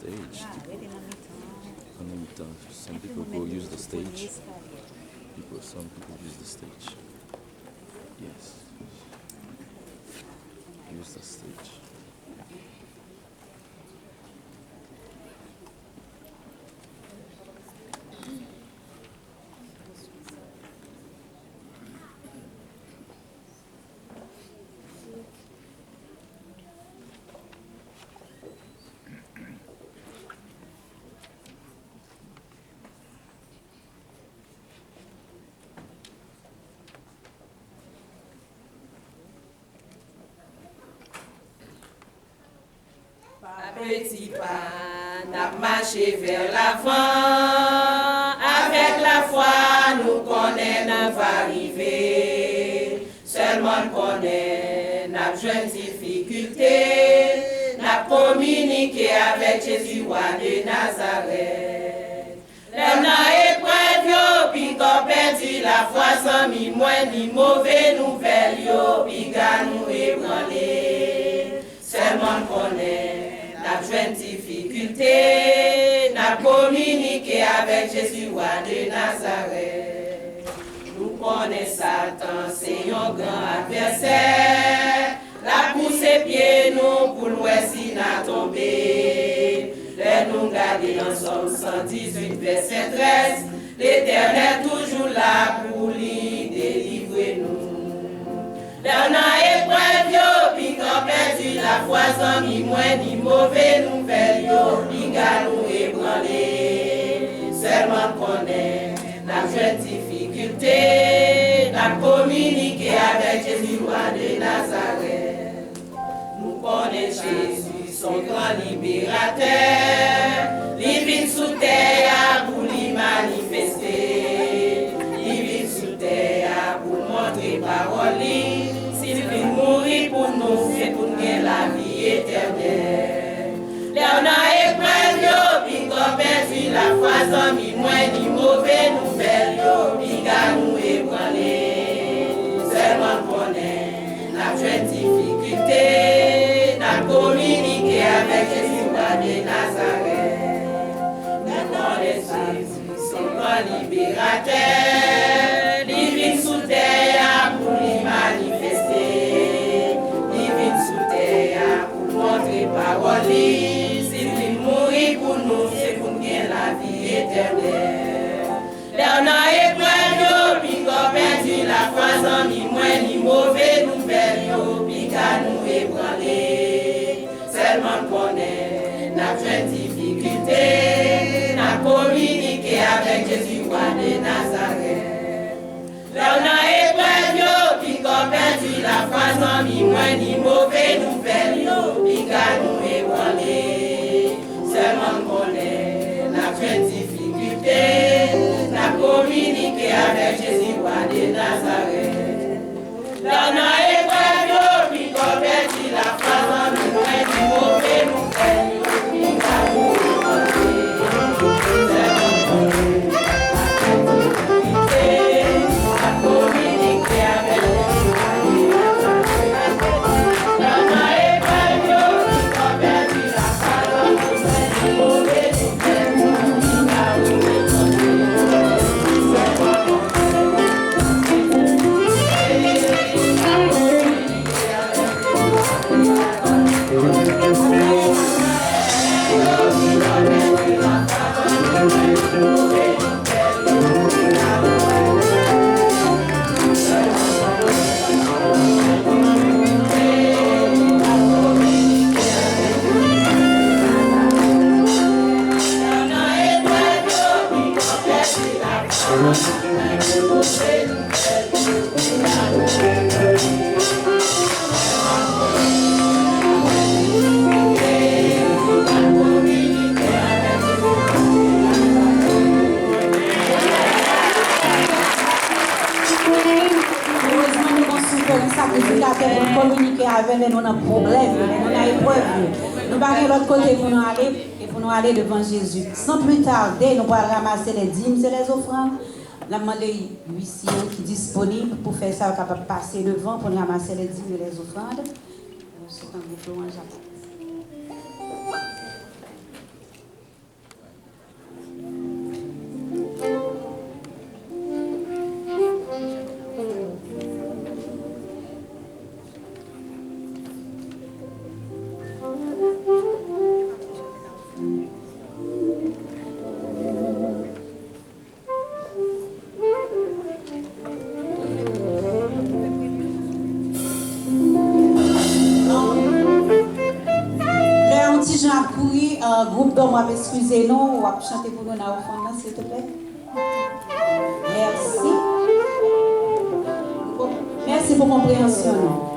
stage. Some people go use the stage. Some people use the stage. Yes. Use the stage. Petit pas, n'a marché vers l'avant. Avec la foi, nous connaissons, va arriver. Seulement connaît, n'a besoin de difficulté. N'a communiqué avec Jésus, roi de Nazareth. L'homme n'a épreuve, puis qu'on perdu la foi sans mi moins ni mauvais nouvelles, puis nous ébranlé. Seulement connaît. N'a besoin de difficulté, n'a communiqué avec Jésus, roi de Nazareth. Nous connaissons Satan, c'est un grand adversaire. La pousse pieds nous pour l'ouest n'a tombé. Les nous garder dans Somme 118, verset 13. L'Éternel toujours là pour lui délivrer nous. Dans la épreuve, puis qu'on perdu la foi sans ni moins ni mauvais nouvelles, puis nous ébranlé. Seulement connaît la vraie difficulté, n'a communiqué avec Jésus, roi de Nazareth. Nous connaissons Jésus, son grand libérateur, il vient sous terre pour lui manifester, il vient sous terre pour montrer parole. S'il vient mourir pour nous, c'est pour nous la vie éternelle. L'on a épreuve, puis qu'on perdu la foi sans ni moins ni mauvais nouvelles, puis nous ébranlé. Seulement connaît la vraie difficulté, n'a communiqué avec Jésus, roi de Nazareth. Nous connaissons Jésus, son grand libérateur, il vient sous terre pour lui manifester, il vient sous terre pour montrer parole. S'il vient mourir pour nous, c'est pour nous la vie éternelle. L'on a épreuve, puis qu'on perdu la foi sans ni moins ni mauvais nouvelles, puis qu'à nous ébranlé. Seulement connaît notre difficulté, n'a communiqué avec Jésus, roi de Nazareth. L'on a épreuve, puis qu'on perdu la foi sans ni moins ni mauvais nouvelles, puis qu'à nous ébranlé. Seulement connaît notre difficulté, n'a communiqué avec Jésus, roi de Nazareth. L'on a épreuve, puis qu'on perdu la foi sans ni moins ni mauvais nouvelles, puis qu'à nous ébranlé. Seulement connaît notre difficulté, n'a communiqué avec Jésus, roi de Nazareth. L'on a épreuve, puis qu'on perdu la foi sans ni moins ni mauvais nouvelles, puis qu'à nous ébranlé. Communiquer avec nous dans problème, nous dans épreuve. Nous allons l'autre côté pour nous aller et pour nous aller devant Jésus. Sans plus tarder, nous allons ramasser les dîmes et les offrandes. Nous avons demandé l'huissier qui est disponible pour faire ça, capable de passer devant pour nous ramasser les dîmes et les offrandes. C'est un groupe de excusez-nous, on va chanter pour nous dans le fond, s'il te plaît. Merci. Merci pour compréhension.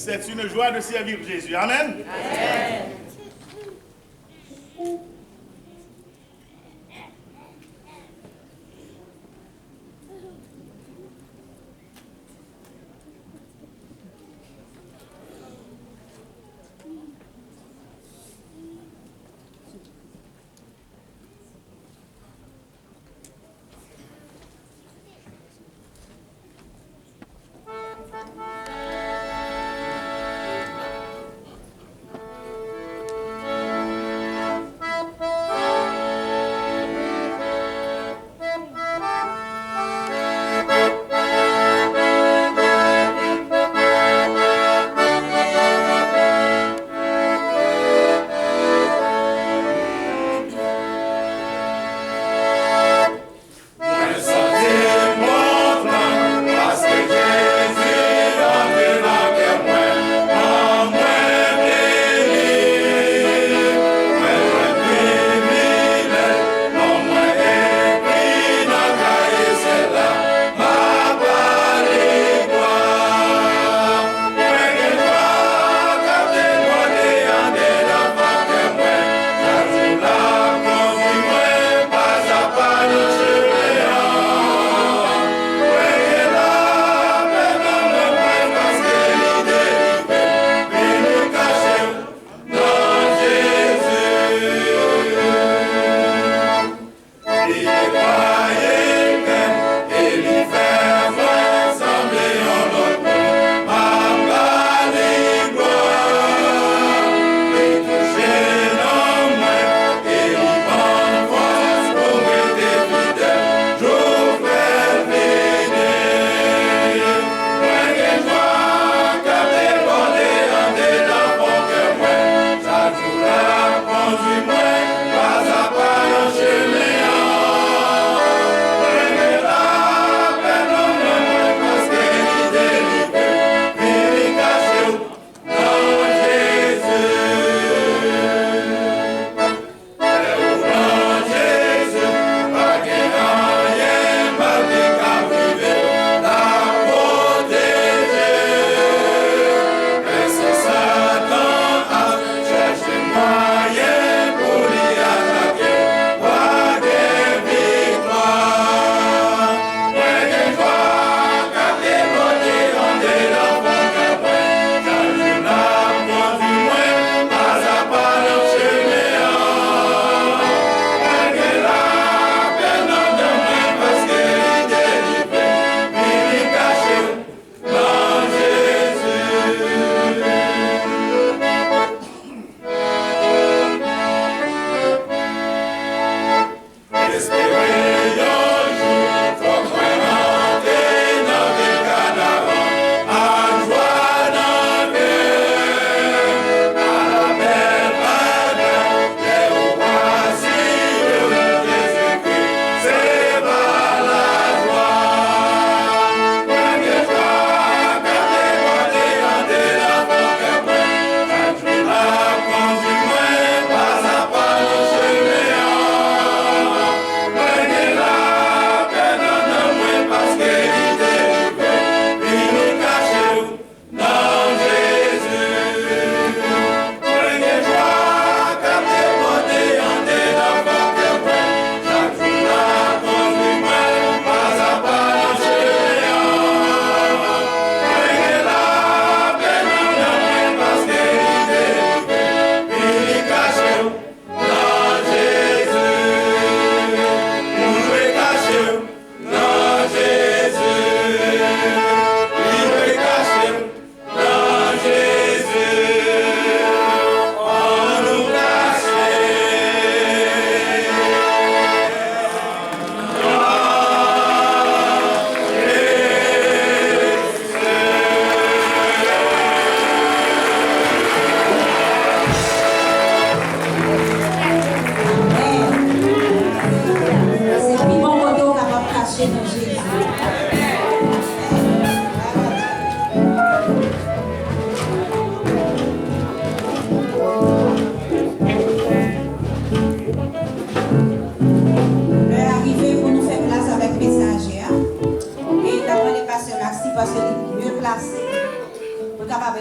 C'est une joie de servir Jésus. Amen. Amen.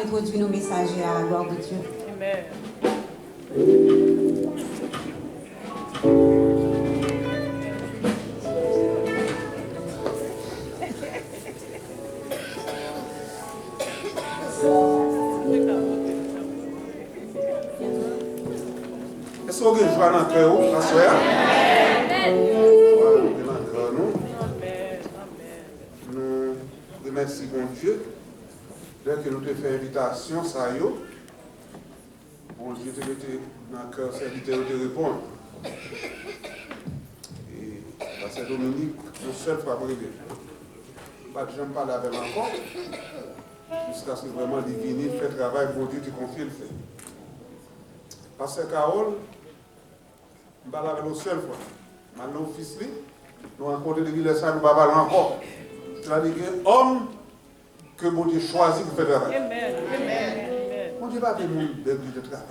introduire nos messagers à la gloire de Dieu. Amen. Est-ce qu'on a joie dans le cœur, la soeur? Nous remercions bon Dieu. Dès que nous avons fait invitation, ça y est. Bon Dieu te mette dans le cœur, serviteur de répondre. Et Pasteur Dominique, une seule fois pour arriver. Pas de gens parler avec encore. Jusqu'à ce que vraiment divine fait travail pour Dieu, tu confies le fait. Pasteur Carole, je parle avec nous seule fois. Maintenant, fils, nous rencontrons des villes, ça nous parlons encore. C'est-à-dire que homme que mon Dieu choisit pour faire travail. Amen. Amen. Mon Dieu va faire nous de travail.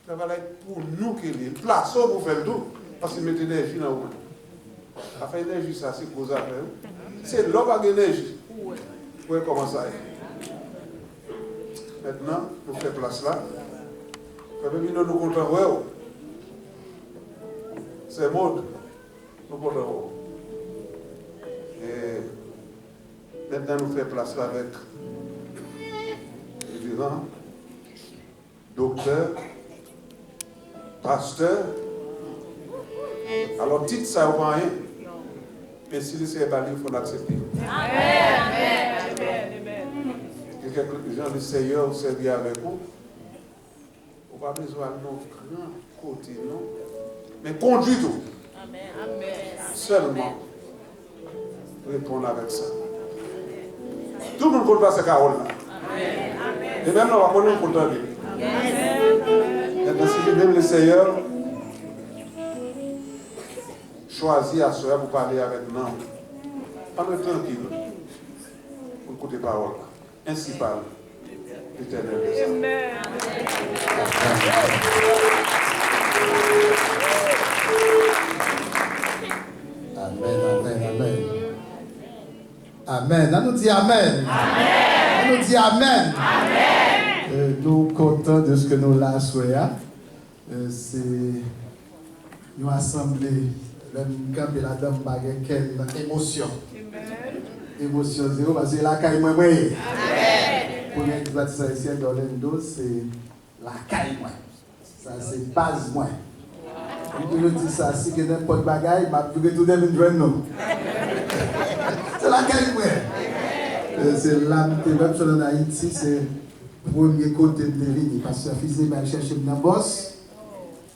Ça va être pour nous qu'il est. Place pour faire le tout. Parce qu'il met l'énergie dans le monde. Afin l'énergie, ça, c'est cause à faire. C'est l'homme qui a l'énergie. Vous voyez comment ça est. Maintenant, nous faisons place là. Nous nous comptons. C'est mode. Nous comptons. Et maintenant, nous faisons place là avec révérend, docteur, pasteur. Alors, titre ça, vous voyez. Mais si c'est évalué, il faut l'accepter. Amen. Quelques gens du Seigneur servir avec vous. On va besoin de nos grands côtés, non? Mais conduit tout. Seulement, répondre avec ça. Tout le monde peut passer Carole là. Et même là, on va prendre un content. Maintenant, si même le Seigneur choisit à soi pour parler avec nous, parlez tranquille pour écouter parole. Ainsi parle l'Éternel des armées. Amen. Amen. On nous dit Amen. On nous dit Amen. Nous sommes contents de ce que nous l'avons souhaité. C'est une assemblée. Quand la dame n'a quelle émotion. Émotion zéro parce que la caille moi. Pour les bâtisseurs d'Orlando, c'est la caille moi. Ça c'est base moi. Je nous dis ça, si il y a n'importe bagaille, je vais tout donner une journée nous. C'est la caille moi. C'est l'âme qui est même sur Haïti, c'est le premier côté de l'île. Parce que la fille m'a cherché dans boss,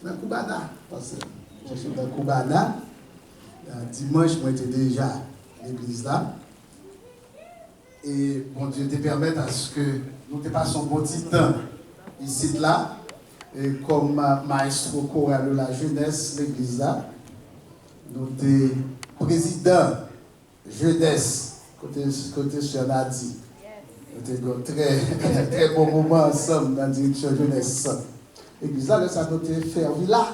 dans Koubana. Parce que je cherche dans Koubana. Dimanche, moi j'étais déjà à l'église là. Et bon Dieu te permette à ce que nous te passions un bon petit temps ici là. Et comme maestro choral de la jeunesse, l'église là, nous sommes président jeunesse, côté sur Nadi. Nous avons très, très bon moment ensemble dans la direction jeunesse. L'église là, ça nous a fait là.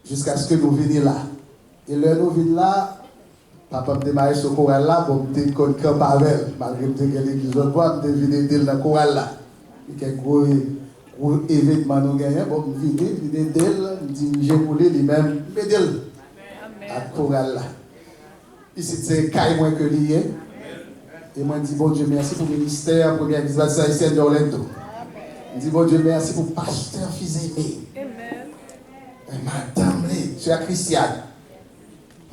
Jusqu'à ce que nous venions là. Et là, nous venons là, papa me démarre sur le choral là, pour me dire qu'on camp avec, malgré que l'église de bois, me devine dans le choral là. Il y a un gros événement nous gagnons, bon, je viens d'elle, je dis, j'ai voulu lui-même, mais d'elle, à choral là. Ici, c'est Caille moi que lié. Et moi, je dis, bon Dieu, merci pour le ministère, pour l'église haïtienne d'Orlando. Je dis, bon Dieu, merci pour le pasteur fils aimé. Madame, chère Christiane.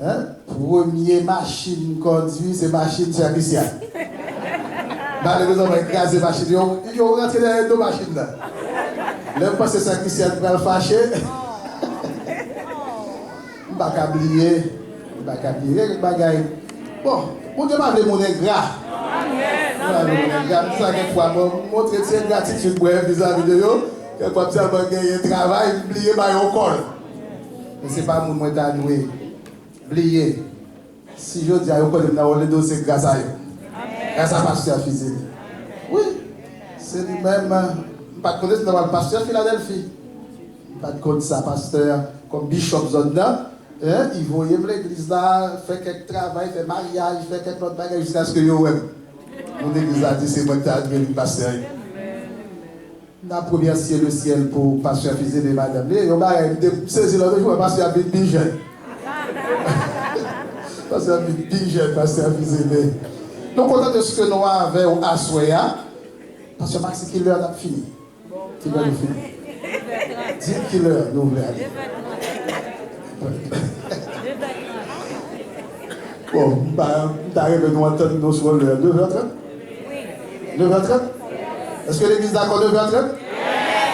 Hein? Première machine conduite, c'est machine chère Christiane. Malheureusement, on va écraser la machine. Ils ont rentré dans les deux machines là. L'homme pense que c'est Christiane qui va le fâcher. Je ne vais pas oublier. Je ne vais pas oublier. Bon, mon Dieu m'a appelé mon ingrat. Je vais montrer cette gratitude pour vis-à-vis de eux. Quelquefois, je vais gagner un travail, oublier mon col. Mais ce n'est pas mon moyen d'annuer. Oublier. Si je dis à eux que le dossier, c'est grâce à eux. Grâce à pasteur physique. Oui. C'est lui-même. Je ne pas connaître le pasteur Philadelphie. Je ne pas connaître ça, pasteur comme Bishop Zodna. Ils vont y l'église là, faire quelques travail, faire mariage, faire quelques autres bagages jusqu'à ce que vous aiment. Mon église a dit c'est moi qui ai devenu pasteur. La première ciel le ciel pour pasteur Fizé de madame. Et on va saisir l'autre jour, pasteur a bien jeune. Pasteur a bien jeune, pasteur Fizé. Nous comptons de ce que nous avons à Soya. Pasteur Maxi, quelle heure a fini? Quelle heure a fini? 10 quelle heure nous voulons aller. Bon, t'arrives de nous entendre nous sur l'heure 9h30? 9h30? Est-ce que l'église d'accord 9h30?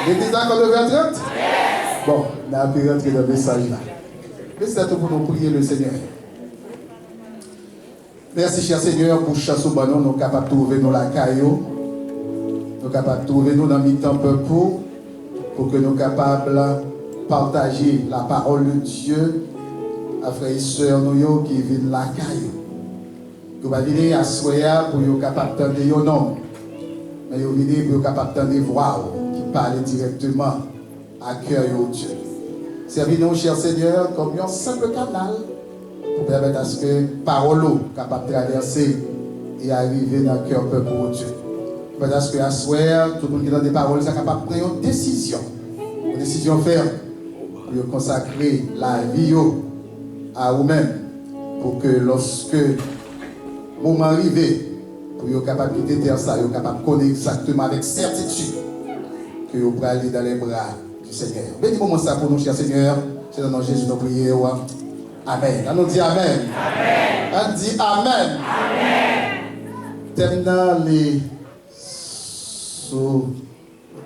L'église d'accord 9h30? Bon, on a pu rentrer dans le message là. Mais c'est tout pour nous prier le Seigneur. Merci, cher Seigneur, pour chasse au banon, nous sommes capables de trouver nos lacaillots. Nous sommes capables de trouver nous dans le temps pour que nous soyons capables de partager la parole de Dieu à frères et sœurs nous qui viennent la caille. Nous allons venir à Soya pour être capables d'entendre nos noms. Mais nous venons pour être capables d'entendre voix qui parlent directement à cœur de Dieu. Servis-nous, cher Seigneur, comme un simple canal pour permettre à ce que la parole soit capable de traverser et arriver dans le cœur du peuple de Dieu. Parce que à Soya, tout le monde qui a des paroles est capable de prendre une décision ferme pour consacrer la vie à vous-même, pour que lorsque le moment arrive, pour être capable de quitter terre, vous êtes capable de connaître exactement avec certitude que vous pouvez aller dans les bras du Seigneur. Bénis-moi ça pour nous, cher Seigneur. C'est dans le nom de Jésus nous prions. Amen. On dit Amen. On dit Amen. Thème dans les sous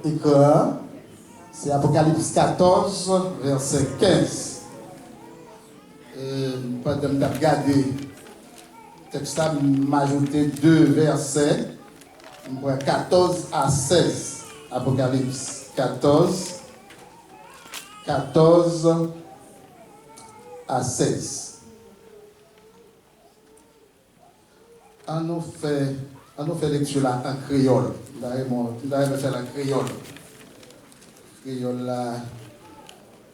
écran, c'est Apocalypse 14, verset 15. Pendant que je regarde le texte, je vais ajouter 2 versets, 14 à 16. Apocalypse 14 à 16. On nous fait lecture là en créole. Nous allons faire la créole.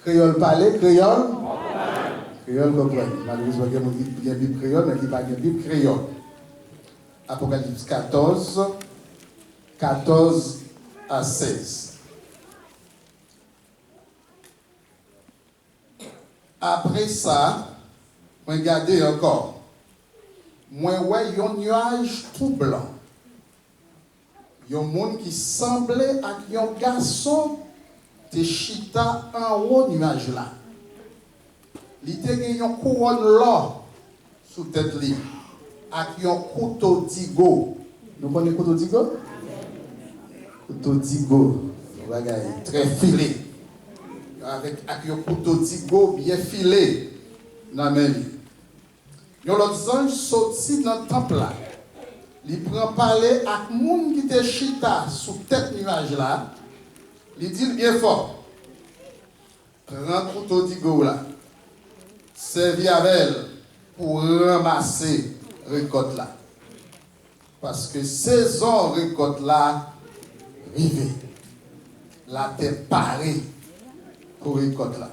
Créole parler, créole. Créole comprend. Malheureusement, il y a une Bible créole, mais il n'y a pas de Bible créole. Apocalypse 14 à 16. Après ça, regardez encore. Moi, ouais, il y a un nuage tout blanc. Il y a un monde qui semblait à un garçon de chita en haut nuage là. Il y a une couronne là sous tête li avec un couteau digo. Nous connaissons couteau digo? Couteau digo, très filé. Avec un couteau digo bien filé dans la main. Il y a l'autre ange sorti dans le temple là. Il prend parler avec les gens qui étaient chita sous tête nuage là. Il dit bien fort. Prends couteau digo là. Servi avec elle pour ramasser récolte là. Parce que saison récolte là, arrivée. La terre parée pour récolte là.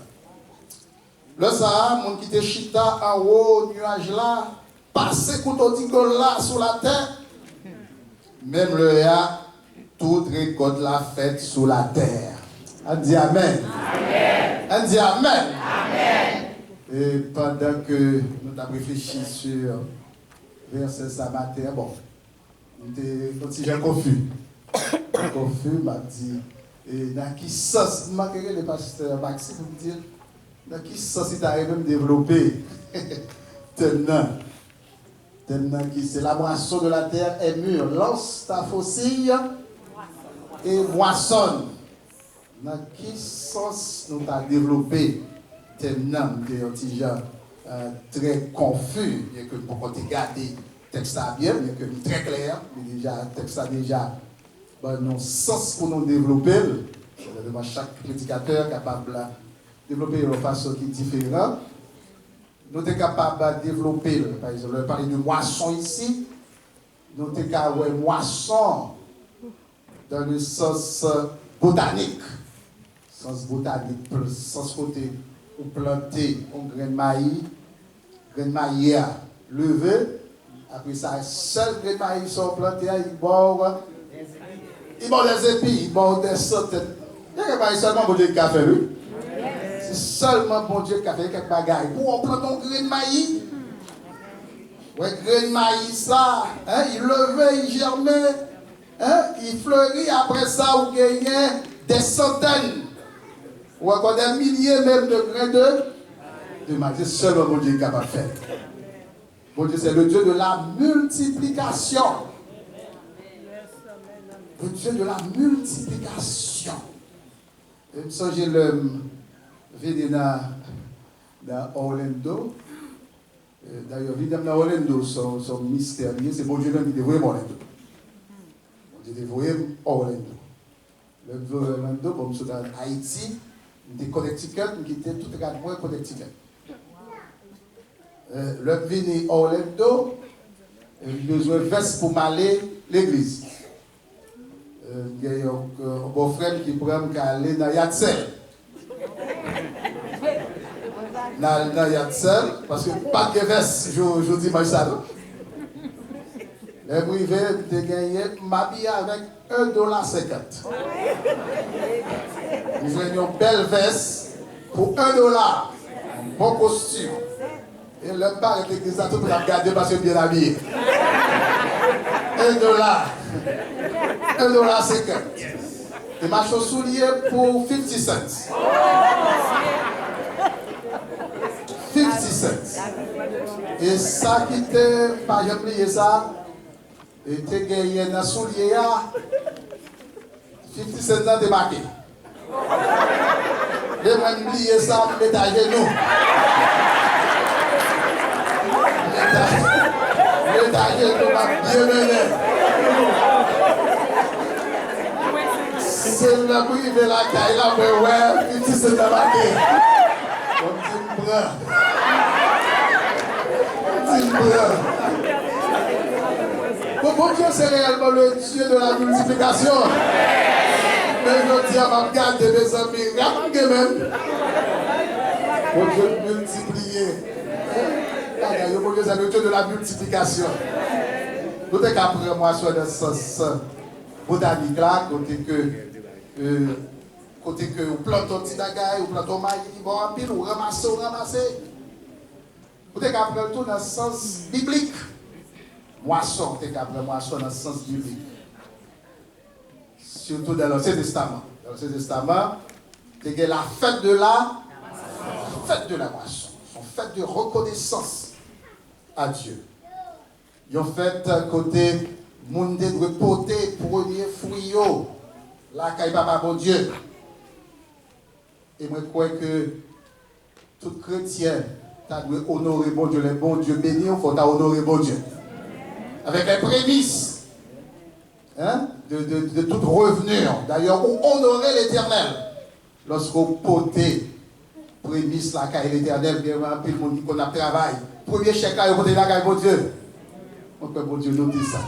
Le ça, mon qui te chita en haut nuage là, passer couteau d'igole là sur la terre. Même le ya, toute récolte là faite sur la terre. On dit Amen. Amen. On dit Amen. Amen. Et pendant que nous avons réfléchi sur verset ça matin, bon, nous étions un petit peu confus. Confus, m'a dit, et dans qui sens, m'a dit le pasteur Maxime pour me dire, dans qui sens il a même développé tellement qui c'est la moisson de la terre est mûre, lance ta faucille et moissonne. Dans qui sens nous avons développé tellement de petits gens très confus, et que pour regarder le texte bien, mais que très clair, mais déjà le texte a déjà un sens pour nous développer. Chaque prédicateur est capable de développer de façon qui est différente. Nous sommes capables de développer, par exemple, on parle de moisson ici, nous sommes capables de moisson dans le sens botanique. Sens botanique, sens côté ou planter un grain de maïs levé, après ça, seul grain de maïs sont plantés, ils boivent des épis, ils boivent des centaines. Il y a quelque seulement bon Dieu qui a fait, oui. C'est seulement bon Dieu qui a fait quelques bagailles. Pour on prend un grain de maïs, ouais, grain de maïs, ça, hein, il levait, il germait, hein, il fleurit, après ça, vous gagnez des centaines, ou encore des milliers même de grains de maïs. C'est seulement mon Dieu qui a fait. Mon Dieu, c'est le Dieu de la multiplication. Le Dieu de la multiplication. Je me souviens le venu dans Orlando. D'ailleurs, évidemment, dans Orlando, son mystérieux, c'est mon Dieu qui dévoile Orlando. Mon Dieu dévoile Orlando. Le Orlando, comme je suis dans Haïti, des Connecticut, qui était tout à fait Connecticut. Le venu Orlando, il a besoin de veste pour m'aller l'église. Il y a un beau frère qui pourrait aller dans Yatsel. Dans Yatsel, parce que pas de veste, je dis moi ça. Le privé de gagner m'habiller avec $1.50. Ils ont une belle veste pour $1. Un bon costume. Et le père était l'église à tout pour la garder parce que bien habillé. $1. $1.50. Et ma chose soulier pour 50 cents. 50 cents. Et ça qui était, par exemple, ça, était gagné dans le soulier, 50 cents dans démarqué. Et moi, je oublié ça, je mets à genoux. Je mets à genoux, bien mené. C'est le privé de la caille, là, mais ouais, 50 cents démarqué. Donc, tu me prends. Bon Dieu, c'est réellement le Dieu de la multiplication. Mais je dis à ma garde de mes amis, regardez même. Bon Dieu, multiplier. Bon Dieu, c'est le Dieu de la multiplication. Nous sommes qu'après moi, sur le sens botanique là, côté que vous plantez un petit bagaille, vous plantez un maïs, vous ramassez, vous ramassez. Vous êtes après tout dans le sens biblique. Moisson, vous êtes après moisson dans le sens biblique. Surtout dans l'Ancien Testament. Dans l'Ancien Testament, vous avez la fête de la moisson. Une fête de reconnaissance à Dieu. Ils ont fait côté monde de porter premier fruit là qu'il papa bon Dieu. Et moi je crois que tout chrétien tu dois honorer bon Dieu, les bons Dieu bénis, il faut honorer bon Dieu. Avec les prémices hein, de tout revenu. D'ailleurs, pour honorer l'éternel. Lorsqu'on portez prémices la caille l'éternel, bien rempli le monde qu'on a travail. Premier chèque là, on porte la caille bon Dieu. On peut bon Dieu nous dire ça.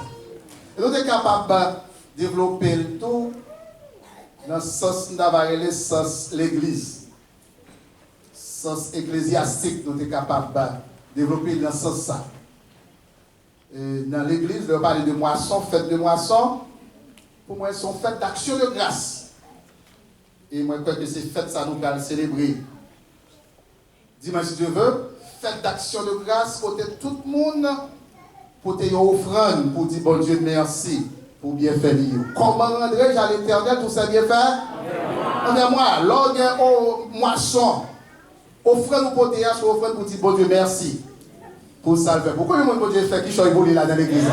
Et nous sommes capables de développer le tout dans le sens de sens l'église. Sens ecclésiastique, nous sommes capables de développer dans ce sens-là. Dans l'église, on parle de moisson, fête de moisson. Pour moi, c'est une fête d'action de grâce. Et moi, je crois que ces fêtes, ça nous va célébrer. Dis-moi si tu veux, fête d'action de grâce, côté tout le monde, pour te offrande, pour dire bon Dieu merci, pour bien faire. Comment rendrai-je à l'éternel tout ça bien fait? Envers-moi, lors de moisson. Offrez-nous pour théâtre, offrez-nous pour dire bon Dieu merci pour ça. Pourquoi le monde bon Dieu fait qui choisit là dans l'église?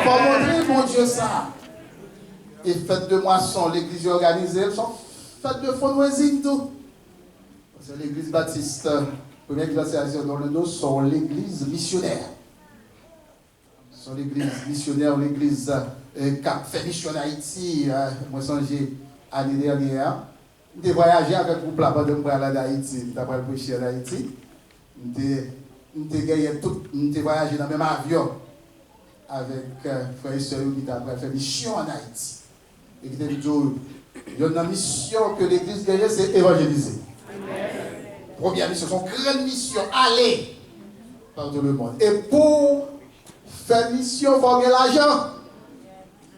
Pour montrer bon Dieu ça. Et fête de moisson, l'église est organisée, sont fête de fundraising tout. Parce que l'église baptiste, première classification dans le dos, sont l'église missionnaire. Sont l'église missionnaire, l'église qui a fait mission en Haïti. Moi, j'ai l'année dernière. J'ai voyagé avec un groupe là-bas de aller en Haïti, d'après le prêcher en Haïti. J'ai voyagé dans le même avion avec frère et soeur qui ont fait mission en Haïti. Et qui dit il y a une mission que l'église gagne, c'est évangéliser. Première mission, son grande mission, aller par tout le monde. Et pour faire mission, il faut gagner l'argent.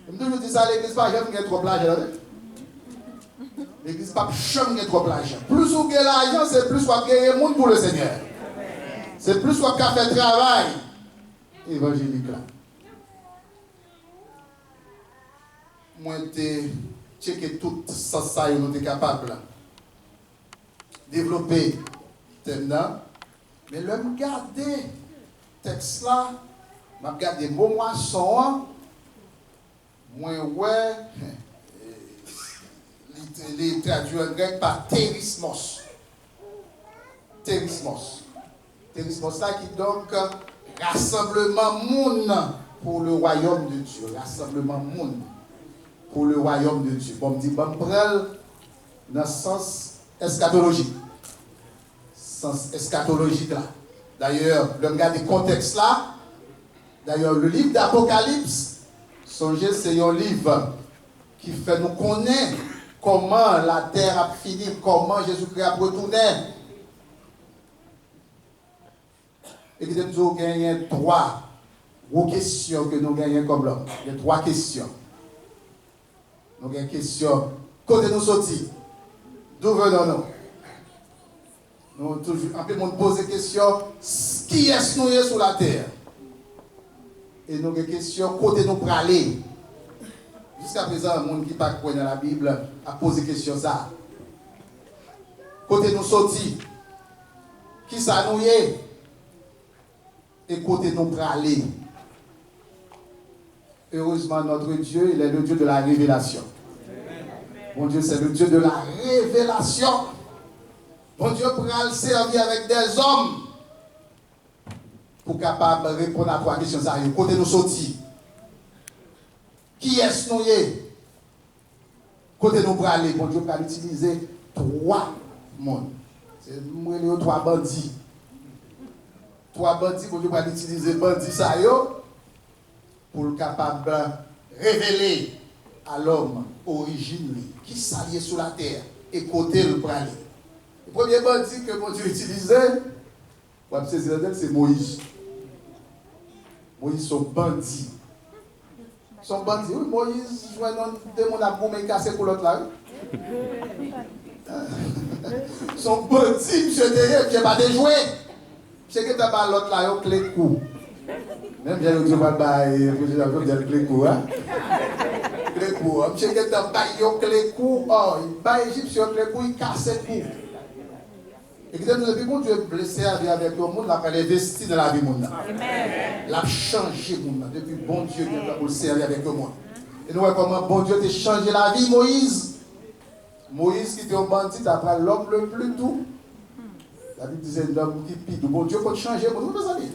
Je me dis ça à l'église, pas jamais trop l'argent. L'église pas jamais trop l'argent. Plus vous gagnez l'argent, c'est plus vous gagnez le monde pour le Seigneur. C'est plus vous fait travail évangélique là. Moi, j'ai checké tout ça, ça, et nous sommes capables de développer thème là. Mais là, je regarde le texte là, je regarde les mots moissons, moi, ouais, les traduits en grec par térismos. Térismos. Térismos là qui donc rassemblement monde pour le royaume de Dieu. Rassemblement monde pour le royaume de Dieu. Bon, je dis, bon, dans le sens eschatologique. Sens eschatologique là. D'ailleurs, le regarder le contexte là. D'ailleurs, le livre d'Apocalypse, songez, c'est un livre qui fait nous connaître comment la terre a fini, comment Jésus-Christ a retourné. Et que nous gagnons trois questions que nous gagnons comme l'homme. Il y a trois questions. Nous avons une question. Côté nous sortis. D'où venons-nous? Nous toujours, un peu, nous posons des questions. Qui est-ce nous sur la terre? Et nous avons une question. Côté nous pour aller. Jusqu'à présent, le monde qui ne connaît pas la Bible a posé des questions. Ça. Côté nous sortis. Qui ça nous est? Et côté nous pour aller. Heureusement, notre Dieu, il est le Dieu de la révélation. Mon Dieu, c'est le Dieu de la révélation. Mon Dieu pourra le servir avec des hommes pour capable répondre à trois questions. Côté nous sortis. Qui est-ce nous est? Côté nous pour aller, mon Dieu pourra utiliser trois mondes. C'est nous trois bandits. Trois bandits, mon Dieu pourra utiliser bandits ça yo. Pour le capable de révéler à l'homme origine qui s'allie sur la terre et côté le pralé. Le premier bandit que mon Dieu utilisait, c'est Moïse. Moïse, son bandit. Son bandit, oui, Moïse, je vois deux mon amour, mais cassé pour l'autre là. Son bandit, monsieur derrière, je n'ai pas de jouer. Je sais que tu as pas l'autre là, il clé coup. Même bien, je ne vais pas dire clé coup. Clé coup. Je sais que tu as pas clé coup. Oh, il bat Égyptien clé coup, il casse le coup. Et que depuis que Dieu est blessé avec le monde, il a investi dans la vie monde. Il a changé le monde. Depuis bon Dieu qui est pour le servir avec le monde. Et nous voyons comment bon Dieu a changé la vie Moïse. Moïse qui était un bandit après l'homme le plus doux. La Bible disait l'homme qui pite. Bon Dieu peut changer pour nous, mes amis.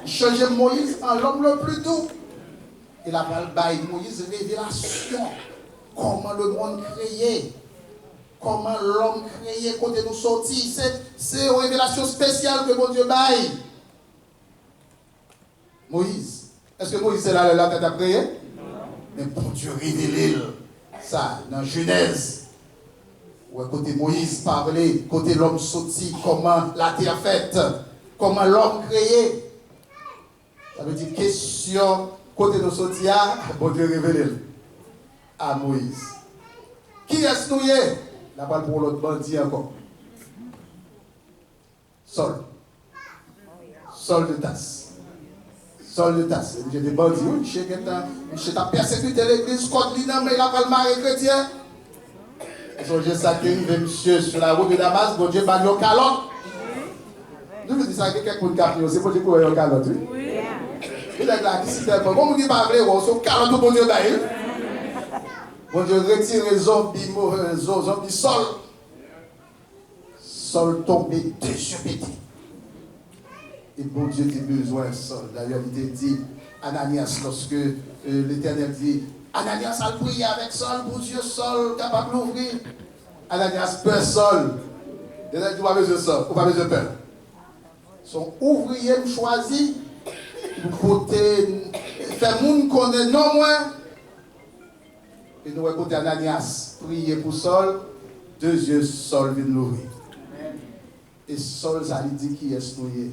Il changeait Moïse en l'homme le plus doux. Il a parlé Moïse révélation. Comment le monde créé. Comment l'homme créé, côté nous sortis. C'est une révélation spéciale que mon Dieu baille. Moïse. Est-ce que Moïse est là la tête à créer? Non. Mais bon Dieu révélé ça dans Genèse. Ouais, côté Moïse parlait, côté l'homme sorti, comment la terre faite, comment l'homme créé. Ça veut dire question, côté nous sortis, bon Dieu révélé à Moïse. Qui est-ce nous est? La balle pour l'autre bandit encore. Saul. Saul de Tasse. Saul de Tasse. J'ai des bandits, je t'ai persécuté l'église, contre l'idée, mais il a pas le mari chrétien. J'ai saqué monsieur sur la route de Damas, bon Dieu, m'a dit au calotte. Nous nous disons que quelqu'un qui a pris, c'est pour dire qu'on est au calotte. Il est là, qui s'y fait pas. Comme on dit pas vrai, on se calotte, bon Dieu, d'ailleurs. Bon Dieu, retire les zombies mauvais, zombies Saul. Saul tombé dessus pété. Et bon Dieu a besoin de Saul. D'ailleurs, il t'a dit, Ananias, lorsque l'Éternel dit, Ananias a prié avec Saul, pour Dieu, Saul, capable d'ouvrir. Ananias, peur Saul. Il a dit, pas besoin de Saul, pas besoin de peur. Son ouvrier choisi, pour faire monde connaître non moins. Et nous écoutons Ananias prier pour Saul, 2 yeux, Saul vient l'ouvrir. Et seul ça lui dit qui est nous.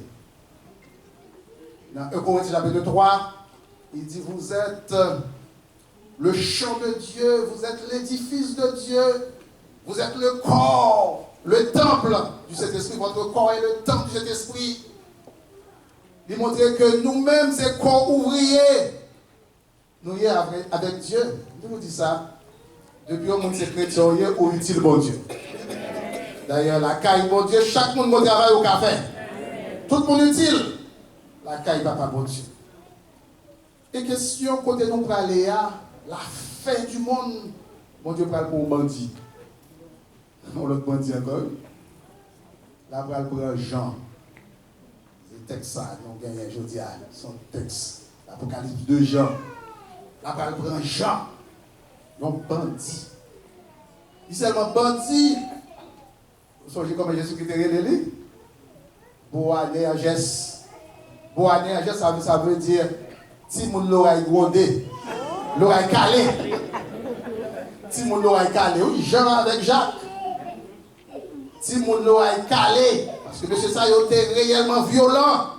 Dans 1 Corinthiens chapitre 3, il dit vous êtes le champ de Dieu, vous êtes l'édifice de Dieu, vous êtes le corps, le temple du Saint-Esprit, votre corps est le temple du Saint-Esprit. Il montrait que nous-mêmes, c'est corps ouvriers. Nous y avec Dieu. Je vous dis ça. Depuis au monde c'est chrétien, ou utile bon Dieu. D'ailleurs, la caille bon Dieu, chaque monde qui travaille au café. Tout le monde utile. La caille papa bon Dieu. Et question, côté nous aller à la fin du monde, mon Dieu parle pour un bandit. On l'autre bandit encore. Là, parle pour un Jean. C'est texte ça, nous gagnons aujourd'hui, son texte. L'Apocalypse de Jean. Là, parle pour un Jean. Non, bandit. Il seulement bandit. Vous songez comment Jésus qui était révélé? Boanerges. Boanerges, ça veut dire si mon l'oreille grondé, l'oreille calée. Si mon l'oreille calée, oui, Jean avec Jacques. Si mon l'oreille calée, parce que monsieur ça, il était réellement violent.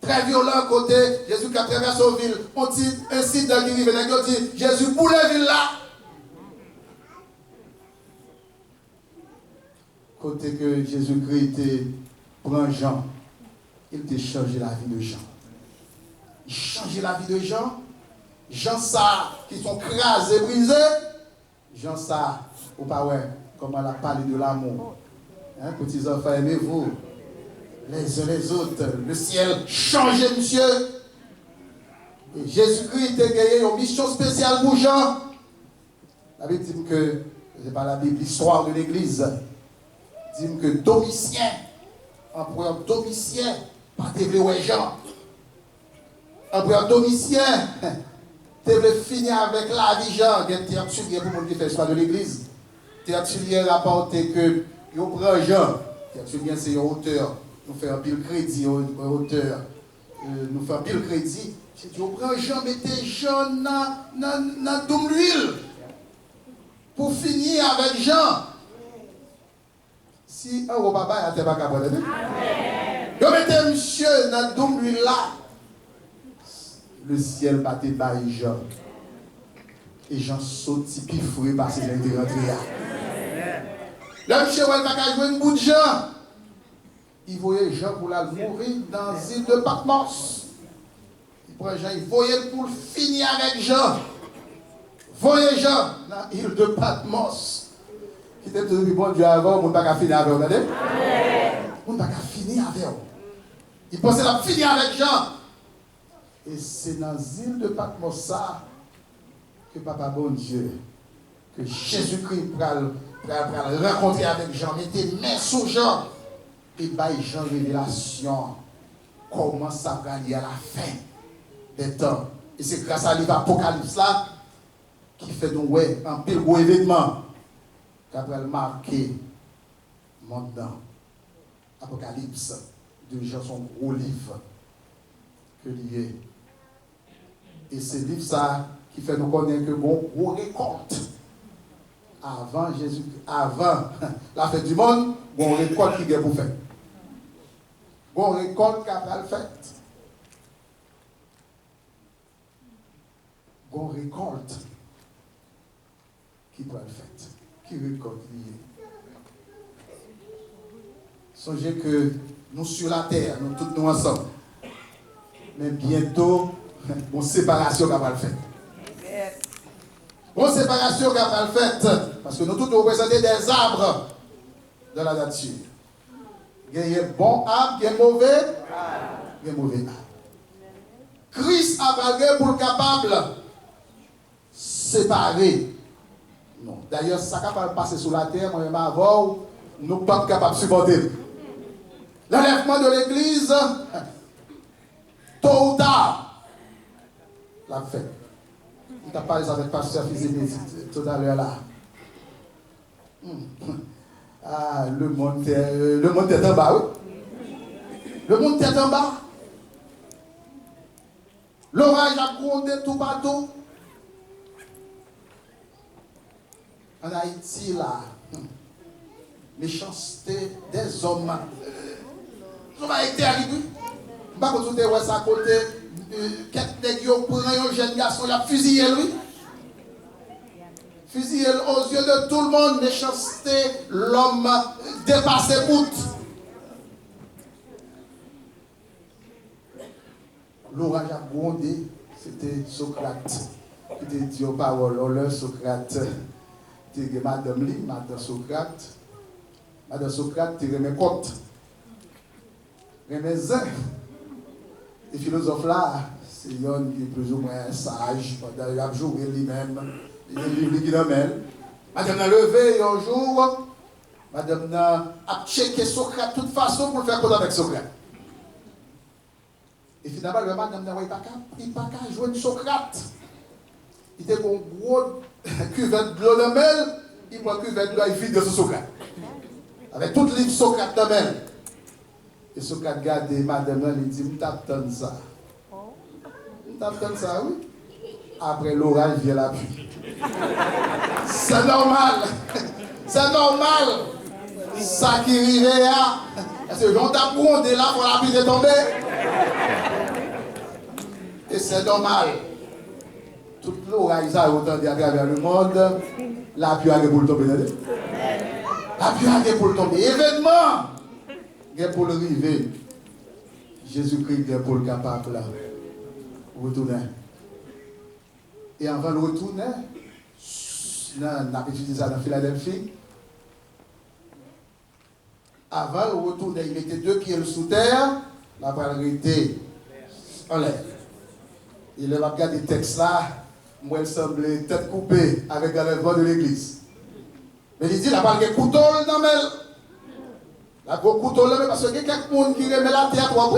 Très violent côté Jésus qui a traversé la ville. On dit un site qui arrive, on dit Jésus pour la ville là. Côté que Jésus-Christ était prend Jean, il a changé la vie de Jean. Il a changé la vie de Jean. Jean ça, qui sont crasés, brisés. Jean ça, ou pas ouais, comment elle a parlé de l'amour. Hein, petits enfants, aimez-vous les uns les autres. Le ciel changeait, monsieur. Et Jésus-Christ a gagné une mission spéciale pour Jean. La Bible dit que, c'est pas la Bible, l'histoire de l'Église, dit que Domitien, empereur Domitien, pas de Jean. Empereur Domitien, tu veux finir avec la vie Jean. Il y a un Tertullien pour monde qui fait l'histoire de l'Église. Tertullien rapporte que il prend Jean. Tertullien c'est un auteur. Nous faisons un pile crédit au auteur. Nous faisons un pile crédit. J'ai dit, on prend Jean, mettez Jean dans l'huile. Pour finir avec Jean. Si un gros papa, il n'y a pas qu'à boire. Vous mettez monsieur dans l'huile là. Le ciel battait par Jean. Et Jean saute, puis fouet par ses intérêts. Là, monsieur, il va jouer une bout de Jean. Il voyait Jean pour la mourir dans l'île de Patmos. Il prend Jean, il voyait pour finir avec Jean. Voyez Jean dans l'île de Patmos. Qui était devenu bon Dieu avant, on ne peut pas finir avec vous. On ne peut pas finir avec vous. Il pensait à finir avec Jean. Et c'est dans l'île de Patmos ça que Papa bon Dieu, que Jésus-Christ va rencontrer avec Jean, mettez main sur Jean. Et bail Jean révélation comment ça va aller à la fin des temps. Et c'est grâce à l'Apocalypse là qui fait nous un pile gros événement qui a marqué maintenant. Apocalypse de Jean, son gros livre que lié. Et c'est le livre ça qui fait nous connaître que bon gros récolte. Avant Jésus, avant la fête du monde, bon récolte qui est pour faire. Bon récolte qu'après le fait. Bon récolte qui doit le fait. Qui récolte lié. Songez que nous sur la terre, nous tous nous ensemble. Mais bientôt, une séparation qui va le faire. Une séparation qui va le faire. Parce que nous tous nous représentons des arbres de la nature. Il y a bon arbre, il y a mauvais arbre. Christ a valé pour le capable séparer. Non. D'ailleurs, ça capable de passer sur la terre, moi-même avant, nous ne sommes pas capables de supporter. L'enlèvement de l'Église, tôt ou tard, l'a fait. On a parlé avec le pasteur Fizini tout à l'heure là. Ah, le monde est en bas, oui. Le monde est en bas. L'orage a grondé tout partout. En Haïti, là, méchanceté des hommes. Ça va être arrivé. Je ne sais pas quand tu es à côté, quelqu'un qui prend un jeune garçon, il a fusillé lui. Fusillé aux yeux de tout le monde, méchanceté, l'homme dépassé route. L'orage a grondé, c'était Socrate qui te dit aux paroles, le Socrate, tu es madame Li, madame Socrate, tu remets compte, remets zin. Les philosophes là, c'est un qui est plus ou moins sage, il a joué lui-même, il y a un livre qui l'emmène. Madame a levé un jour, madame a checké Socrate de toute façon pour le faire compte avec Socrate. Et finalement, le madame n'a pas qu'à jouer Socrate. Il était un gros cuvette de l'eau de mel, il prend cuvette de l'eau, il vide de ce Socrate. Avec tout le livre Socrate de mel. Et Socrate regarde madame, il dit, je t'attends ça. Je t'attends ça, oui. Après l'orage vient la pluie. C'est normal. C'est normal. Ça qui arrive là. Parce que j'en t'a bondé là pour la pluie de tomber. Et c'est normal. Toute l'orage, ça a autant dit à travers le monde. La pluie a pour le tomber. La pluie a pour le tomber. Événement. Il pour le river. Jésus-Christ est pour le capable. Retourner. Et avant de retourner, on a étudié ça dans Philadelphie. Avant de retourner, il mettait 2 pieds sous terre, la parité en l'air. Il a regardé le texte là, moi il semblait tête coupée avec l'enlèvement de l'église. Mais il dit, la balle est couteau dans le la gros couteau là, parce qu'il y a quelqu'un qui remet la terre à toi.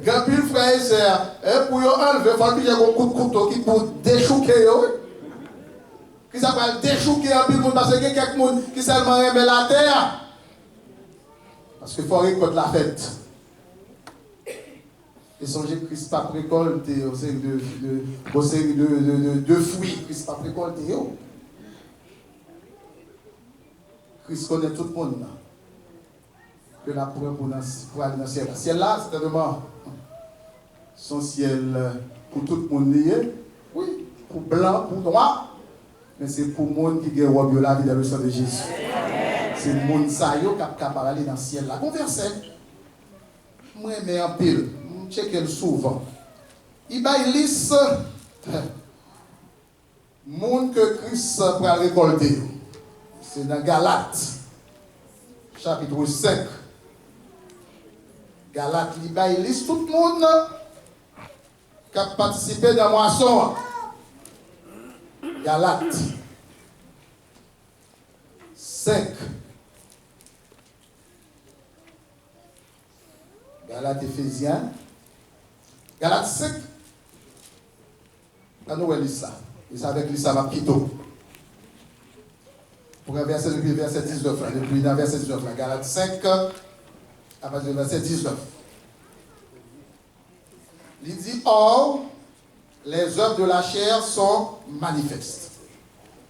Quand il frère et sœur, pour enlever, il faut qu'il y ait un coup de couteau qui pour déchouquer. Qui s'appelle déchouquer un peu parce qu'il y a quelqu'un qui seulement remet la terre. Parce qu'il faut récolter la fête. Et songez que Christ n'a pas récolté aux séries de fruits. Christ n'a pas récolté. Christ connaît tout le monde. Que la preuve pour aller dans le ciel. Le ciel là, c'est vraiment son ciel pour tout le monde lié. Oui, pour blanc, pour noir. Mais c'est pour le monde qui gagne la vie dans le sang de Jésus. C'est le monde qui est capable d'aller dans le ciel là. Conversez. Moi, je en pile. Je check souvent. Il y a une liste de monde que Christ va récolter. C'est dans Galates, chapitre 5. Galates, il y a une liste tout le monde qui a participé dans la moisson. Galates 5. Galates Éphésiens. Galates 5. Quand nous lisons ça, et ça avec l'Issa Mapito. Pour un verset depuis le verset 19, depuis le verset 19, Galates 5, à partir du verset 19. Il dit, or, les œuvres de la chair sont manifestes.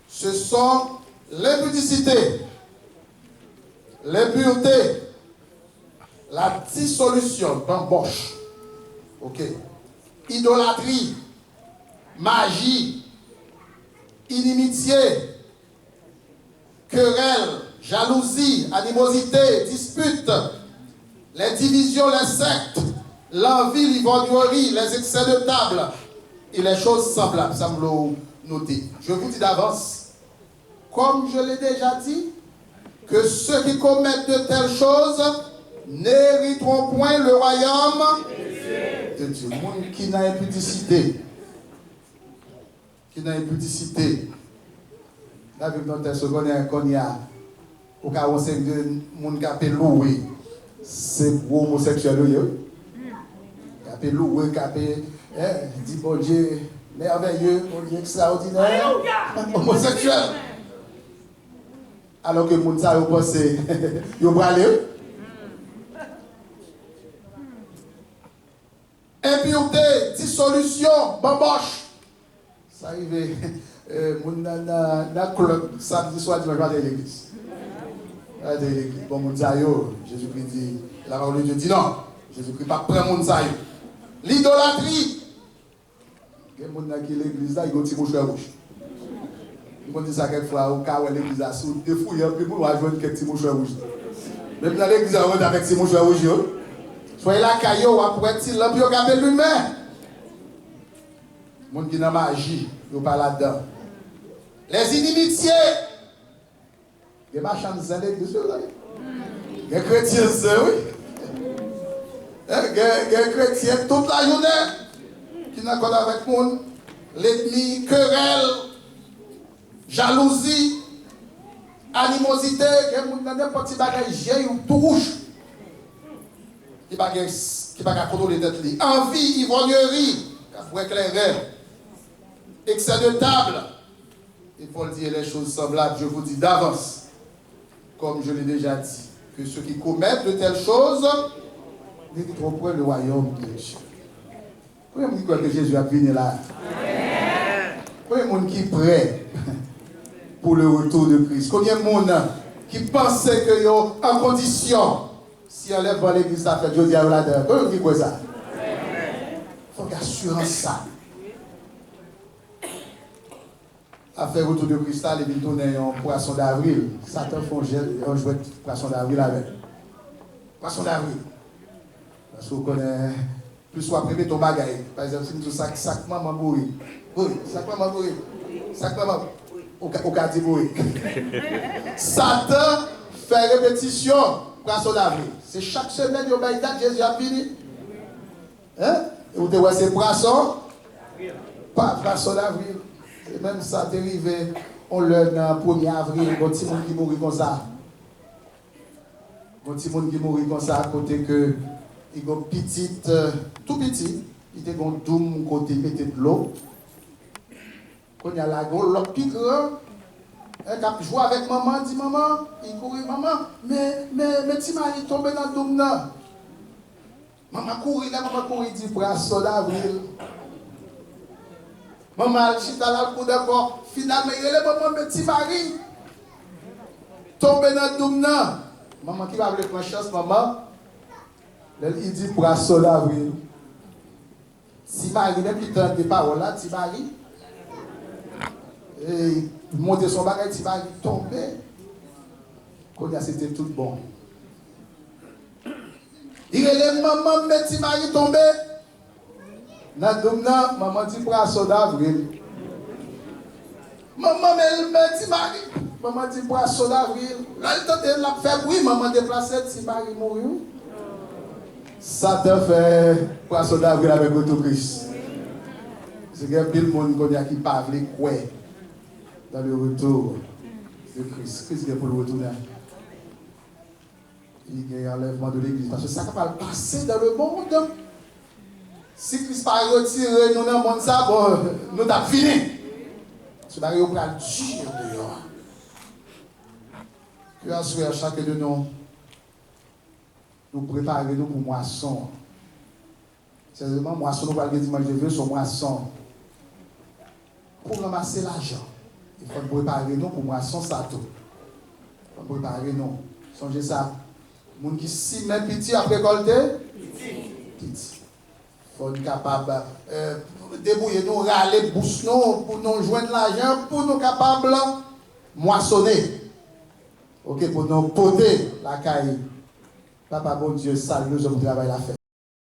Ce sont l'impudicité, l'impureté, la dissolution, d'embauche, idolâtrie, magie, inimitié, querelle, jalousie, animosité, dispute, les divisions, les sectes, l'envie, l'ivrognerie, les excès de table et les choses semblables. Ça me l'a noté. Je vous dis d'avance, comme je l'ai déjà dit, que ceux qui commettent de telles choses n'hériteront point le royaume de Dieu. Monde qui n'a impudicité. Qui n'a impudicité. Là, dans le texte qu'on y a, au cas où on sait que les gens qui appellent loué, c'est pour homosexuels. Qui appellent loué, qui appellent, dit bon Dieu, merveilleux, bon Dieu extraordinaire, homosexuel. Alors que les gens ont pensé, ils vont aller. Impureté, dissolution, bamboche. Ça arrive, dans le club, samedi soir, dimanche, à l'église. Bon, Jésus-Christ dit, la parole de Dieu dit non. Jésus-Christ pas prend mon sayo. L'idolâtrie. Il y a des gens qui l'église là, ils ont un petit mouchoir rouge. Ils dit ça quelquefois, au cas où l'église a sous des fouilles, puis ils vont jouer quelques petits mouchoirs rouges. Même dans l'église, on avec ces mouchoirs rouges. Soyez là, caillou, après, il a pu regarder l'humain. Les gens qui ont magie, ils ne sont pas là-dedans. Les inimitiés. Il y a des marchands de l'église, il y a des chrétiens, oui. Il y a des chrétiens toute la journée qui n'ont pas avec le monde. L'ennemi, querelle, jalousie, animosité, il y a n'importe quel bagage, j'ai ou tout rouge. Qui ne peut pas contrôler les têtes. Envie, ivrognerie, pour éclairer, excès de table. Il faut dire les choses semblables, je vous dis d'avance, comme je l'ai déjà dit, que ceux qui commettent de telles choses n'hériteront point le royaume de Dieu. Combien de gens croient que Jésus a venu là? Combien de gens qui prêt pour le retour de Christ? Combien de gens qui pensaient qu'ils sont en condition? Si on lève dans l'église, ça fait Dieu dire là-dedans. Combien de gens qui ça? Il faut qu'assurance ça. Affaire autour de cristal, et puis tourner un poisson d'avril. Satan fait un jouet de poisson d'avril avec. Poisson d'avril. Parce qu'on connaît, plus soit prévu ton bagaille. Par exemple, si nous sac maman bourri. Oui, sac maman bourri. Sac maman. Au cas de bourri. Satan fait répétition, poisson d'avril. C'est chaque semaine, il y a une date, Jésus a fini. Hein? Et vous voyez ces poissons? Pas poisson d'avril. Et même ça, t'es arrivé, on l'a le 1er avril, il y a un petit monde qui mourit comme ça. Il y a un petit monde qui mourit comme ça, à côté que, il y a une petite, tout petit, il y a un doum côté mettre de l'eau. Quand il y a la gueule, l'autre plus grand, il joue avec maman, dit maman, il courit, maman, mais petit mari tombe dans le doum là. Maman courit, il dit, poisson d'avril. Maman, je suis là pour d'accord. Finalement, il y a maman, petit mari. Tombé dans le doum. Maman qui va avoir prendre chance, maman. Il dit poisson d'avril. Si Marie n'est plus dans des paroles là, si Marie. Et monter son bagage, si Marie tombé. Quand c'était tout bon. Il y a les mamans, petit mari tombé. Dans le doum, maman dit poisson d'avril. Maman, mais petit mari. Maman dit poisson d'avril. Là, il tente de la faire, oui, maman déplacée, si mari mourir. Satan fait poisson d'avril avec Christ. C'est qu'il y a plein de monde qui parle quoi dans le retour de Christ. Christ est pour le retour. Il y a un enlèvement de l'église. Parce que ça va passer dans le monde. Si Christ pas retiré nous dans le monde, ça, bon, nous avons fini. Ce baril au pral dur dehors. Que à chacun de nous préparer nous pour moisson. Sérieusement, moisson, nous allons dire dimanche de Dieu sur moisson. Pour ramasser l'argent, il faut préparer nous pour moisson ça tout. Il faut préparer nous. Songez ça. Les gens qui si même petit à récolter, petit. Il faut être capable de débrouiller nous, râler bouche nous pour nous joindre l'argent, pour nous capables de moissonner. Ok, pour nous poter la caille. Papa, bon Dieu, salut, nous avons travail à faire.